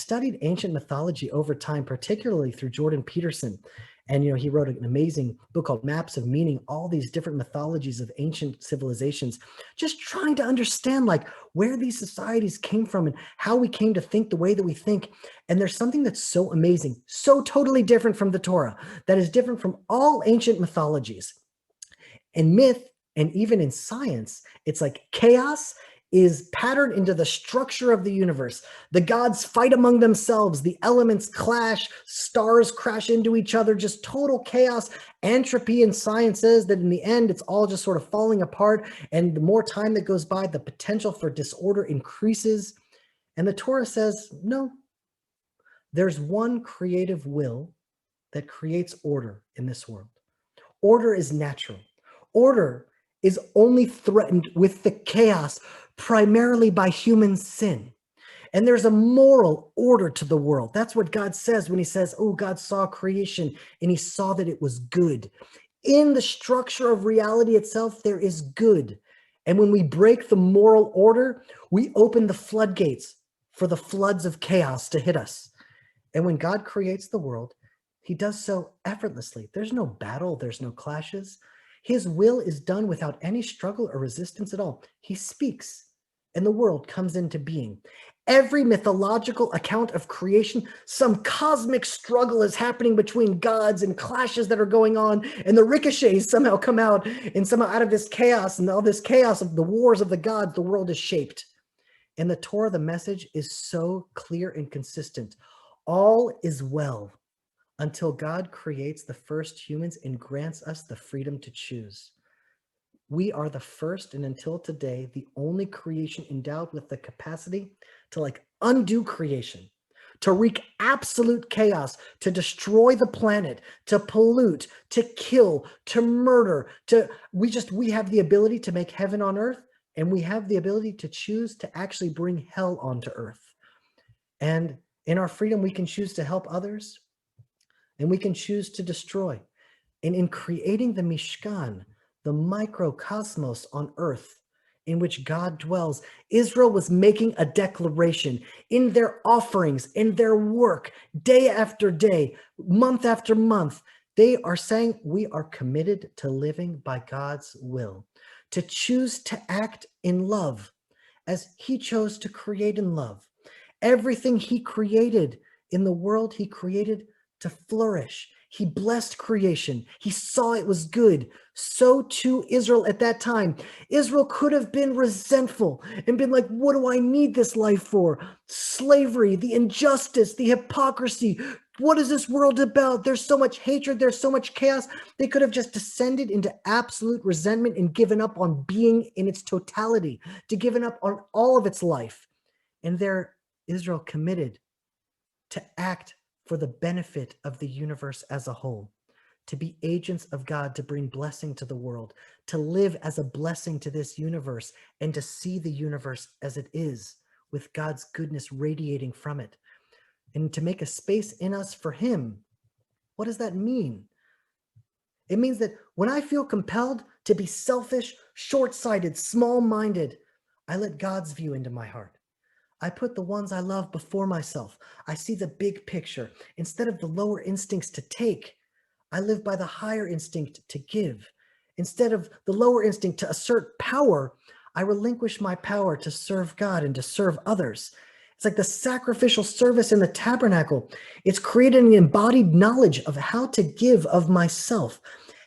studied ancient mythology over time, particularly through Jordan Peterson. And, he wrote an amazing book called Maps of Meaning, all these different mythologies of ancient civilizations, just trying to understand like where these societies came from and how we came to think the way that we think. And there's something that's so amazing, so totally different from the Torah, that is different from all ancient mythologies. In myth, and even in science, it's like chaos is patterned into the structure of the universe. The gods fight among themselves, the elements clash, stars crash into each other, just total chaos. Entropy in science says that in the end, it's all just sort of falling apart. And the more time that goes by, the potential for disorder increases. And the Torah says, no, there's one creative will that creates order in this world. Order is natural. Order is only threatened with the chaos primarily by human sin. And there's a moral order to the world. That's what God says when he says, oh, God saw creation and he saw that it was good. In the structure of reality itself, there is good. And when we break the moral order, we open the floodgates for the floods of chaos to hit us. And when God creates the world, he does so effortlessly. There's no battle, there's no clashes. His will is done without any struggle or resistance at all. He speaks, and the world comes into being. Every mythological account of creation, some cosmic struggle is happening between gods and clashes that are going on, and the ricochets somehow come out, and somehow out of this chaos and all this chaos of the wars of the gods, the world is shaped. In the Torah, the message is so clear and consistent. All is well until God creates the first humans and grants us the freedom to choose. We are the first, and until today, the only creation endowed with the capacity to undo creation, to wreak absolute chaos, to destroy the planet, to pollute, to kill, to murder, we have the ability to make heaven on earth, and we have the ability to choose to actually bring hell onto earth. And in our freedom, we can choose to help others, and we can choose to destroy. And in creating the Mishkan, the microcosmos on earth in which God dwells, Israel was making a declaration in their offerings, in their work, day after day, month after month. They are saying, we are committed to living by God's will, to choose to act in love as he chose to create in love. Everything he created in the world, he created to flourish. He blessed creation. He saw it was good. So too Israel at that time. Israel could have been resentful and been like, what do I need this life for? Slavery, the injustice, the hypocrisy. What is this world about? There's so much hatred. There's so much chaos. They could have just descended into absolute resentment and given up on being in its totality, to given up on all of its life. And there Israel committed to act for the benefit of the universe as a whole, to be agents of God, to bring blessing to the world, to live as a blessing to this universe, and to see the universe as it is, with God's goodness radiating from it, and to make a space in us for him. What does that mean? It means that when I feel compelled to be selfish, short-sighted, small-minded, I let God's view into my heart. I put the ones I love before myself. I see the big picture. Instead of the lower instincts to take, I live by the higher instinct to give. Instead of the lower instinct to assert power, I relinquish my power to serve God and to serve others. It's like the sacrificial service in the tabernacle. It's created an embodied knowledge of how to give of myself,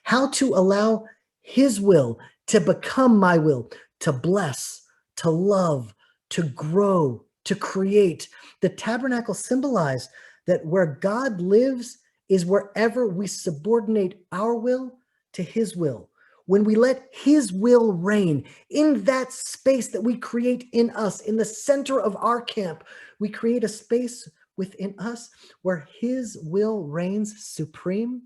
how to allow his will to become my will, to bless, to love, to grow, to create. The tabernacle symbolized that where God lives is wherever we subordinate our will to his will. When we let his will reign in that space that we create in us, in the center of our camp, we create a space within us where his will reigns supreme.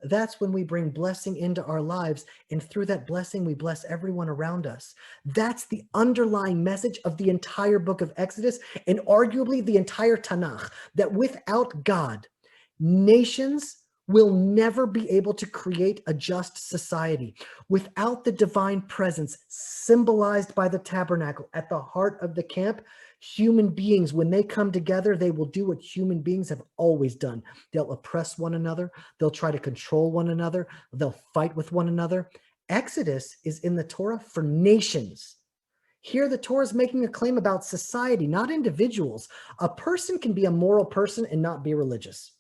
That's when we bring blessing into our lives, and through that blessing, we bless everyone around us. That's the underlying message of the entire book of Exodus, and arguably the entire Tanakh, that without God, nations will never be able to create a just society. Without the divine presence symbolized by the tabernacle at the heart of the camp, Human beings, when they come together, they will do what human beings have always done. They'll oppress one another. They'll try to control one another. They'll fight with one another. Exodus is in the Torah for nations. Here, the Torah is making a claim about society, not individuals. A person can be a moral person and not be religious.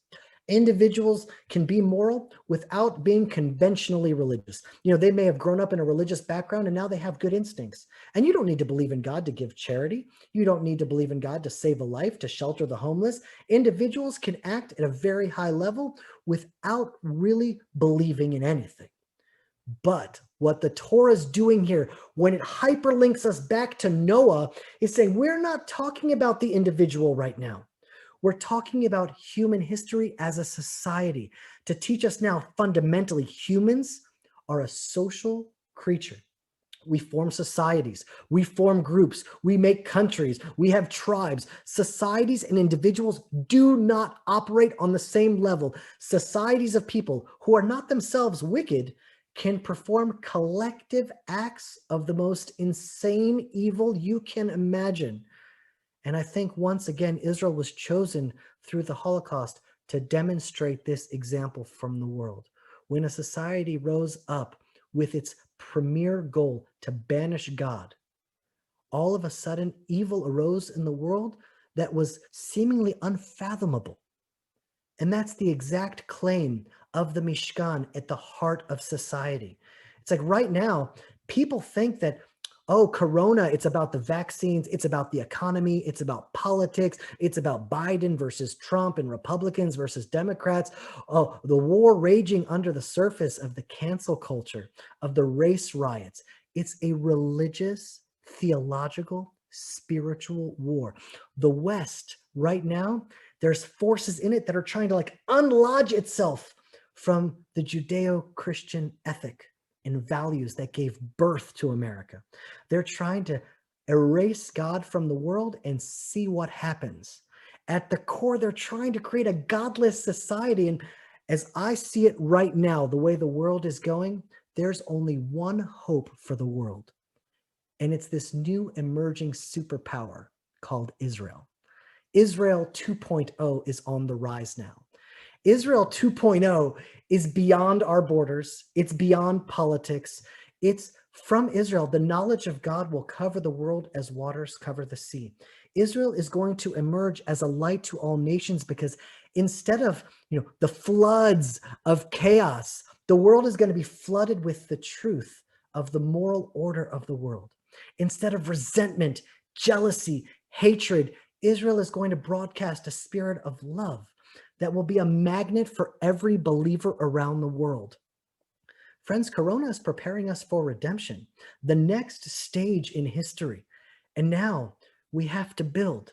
Individuals can be moral without being conventionally religious. They may have grown up in a religious background and now they have good instincts. And you don't need to believe in God to give charity. You don't need to believe in God to save a life, to shelter the homeless. Individuals can act at a very high level without really believing in anything. But what the Torah is doing here, when it hyperlinks us back to Noah, is saying we're not talking about the individual right now. We're talking about human history as a society to teach us now fundamentally humans are a social creature. We form societies, we form groups, we make countries, we have tribes. Societies and individuals do not operate on the same level. Societies of people who are not themselves wicked can perform collective acts of the most insane evil you can imagine. And I think once again, Israel was chosen through the Holocaust to demonstrate this example from the world. When a society rose up with its premier goal to banish God, all of a sudden evil arose in the world that was seemingly unfathomable. And that's the exact claim of the Mishkan at the heart of society. It's like right now, people think that, oh, Corona, it's about the vaccines, it's about the economy, it's about politics, it's about Biden versus Trump and Republicans versus Democrats. Oh, the war raging under the surface of the cancel culture, of the race riots. It's a religious, theological, spiritual war. The West right now, there's forces in it that are trying to unlodge itself from the Judeo-Christian ethic and values that gave birth to America. They're trying to erase God from the world and see what happens. At the core, they're trying to create a godless society. And as I see it right now, the way the world is going, there's only one hope for the world. And it's this new emerging superpower called Israel. Israel 2.0 is on the rise now. Israel 2.0 is beyond our borders. It's beyond politics. It's from Israel. The knowledge of God will cover the world as waters cover the sea. Israel is going to emerge as a light to all nations because instead of the floods of chaos, the world is going to be flooded with the truth of the moral order of the world. Instead of resentment, jealousy, hatred, Israel is going to broadcast a spirit of love that will be a magnet for every believer around the world. Friends, Corona is preparing us for redemption, the next stage in history. And now we have to build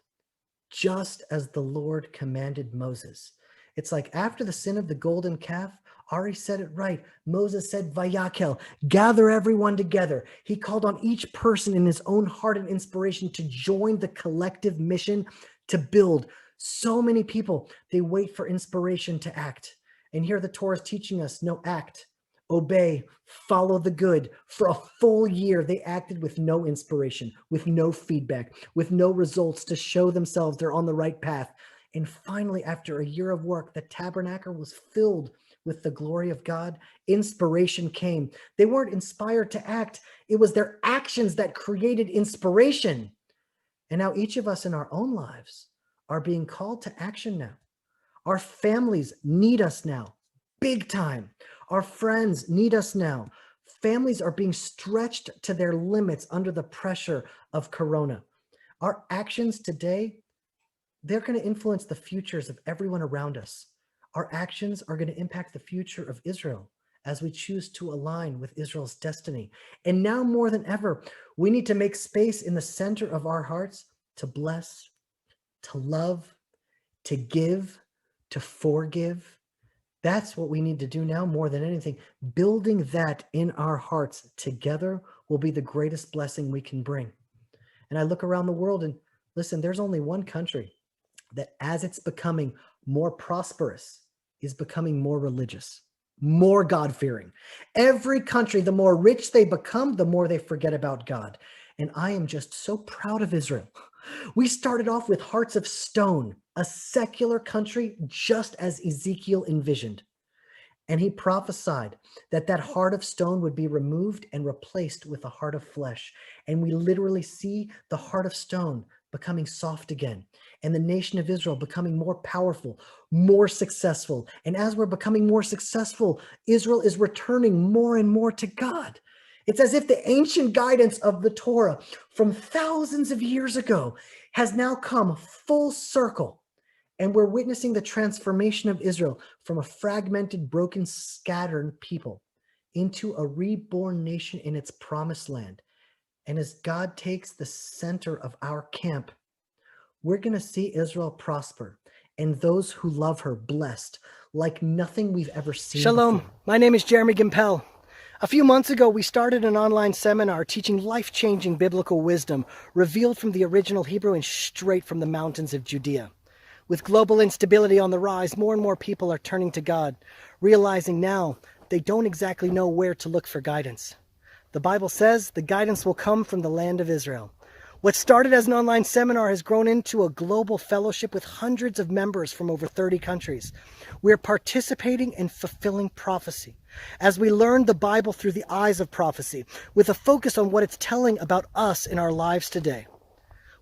just as the Lord commanded Moses. It's like after the sin of the golden calf, Ari said it right. Moses said, Vayakel, gather everyone together. He called on each person in his own heart and inspiration to join the collective mission to build. So many people, they wait for inspiration to act. And here the Torah is teaching us, no, act, obey, follow the good. For a full year, they acted with no inspiration, with no feedback, with no results to show themselves they're on the right path. And finally, after a year of work, the tabernacle was filled with the glory of God. Inspiration came. They weren't inspired to act. It was their actions that created inspiration. And now each of us in our own lives are being called to action now. Our families need us now, big time. Our friends need us now. Families are being stretched to their limits under the pressure of Corona. Our actions today, they're going to influence the futures of everyone around us. Our actions are going to impact the future of Israel as we choose to align with Israel's destiny. And now more than ever, we need to make space in the center of our hearts to bless, to love, to give, to forgive. That's what we need to do now more than anything. Building that in our hearts together will be the greatest blessing we can bring. And I look around the world and listen, there's only one country that as it's becoming more prosperous is becoming more religious, more God-fearing. Every country, the more rich they become, the more they forget about God. And I am just so proud of Israel. We started off with hearts of stone, a secular country, just as Ezekiel envisioned. And he prophesied that that heart of stone would be removed and replaced with a heart of flesh. And we literally see the heart of stone becoming soft again, and the nation of Israel becoming more powerful, more successful. And as we're becoming more successful, Israel is returning more and more to God. It's as if the ancient guidance of the Torah from thousands of years ago has now come full circle. And we're witnessing the transformation of Israel from a fragmented, broken, scattered people into a reborn nation in its promised land. And as God takes the center of our camp, we're going to see Israel prosper and those who love her blessed like nothing we've ever seen Shalom. before. My name is Jeremy Gimpel. A few months ago, we started an online seminar teaching life-changing biblical wisdom revealed from the original Hebrew and straight from the mountains of Judea. With global instability on the rise, more and more people are turning to God, realizing now they don't exactly know where to look for guidance. The Bible says the guidance will come from the land of Israel. What started as an online seminar has grown into a global fellowship with hundreds of members from over 30 countries. We're participating in fulfilling prophecy as we learn the Bible through the eyes of prophecy, with a focus on what it's telling about us in our lives today.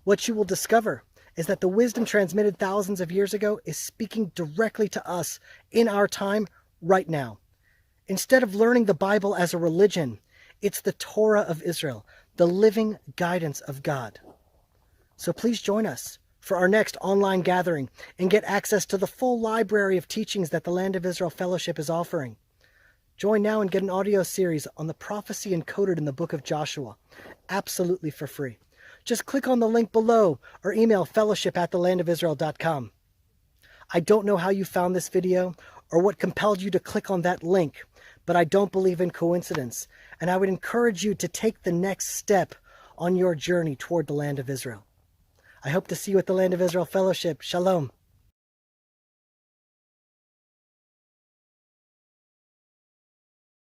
What you will discover is that the wisdom transmitted thousands of years ago is speaking directly to us in our time right now. Instead of learning the Bible as a religion, it's the Torah of Israel, the living guidance of God. So please join us for our next online gathering and get access to the full library of teachings that the Land of Israel Fellowship is offering. Join now and get an audio series on the prophecy encoded in the book of Joshua, absolutely for free. Just click on the link below or email fellowship@thelandofisrael.com. I don't know how you found this video or what compelled you to click on that link, but I don't believe in coincidence, and I would encourage you to take the next step on your journey toward the land of Israel. I hope to see you at the Land of Israel Fellowship. Shalom.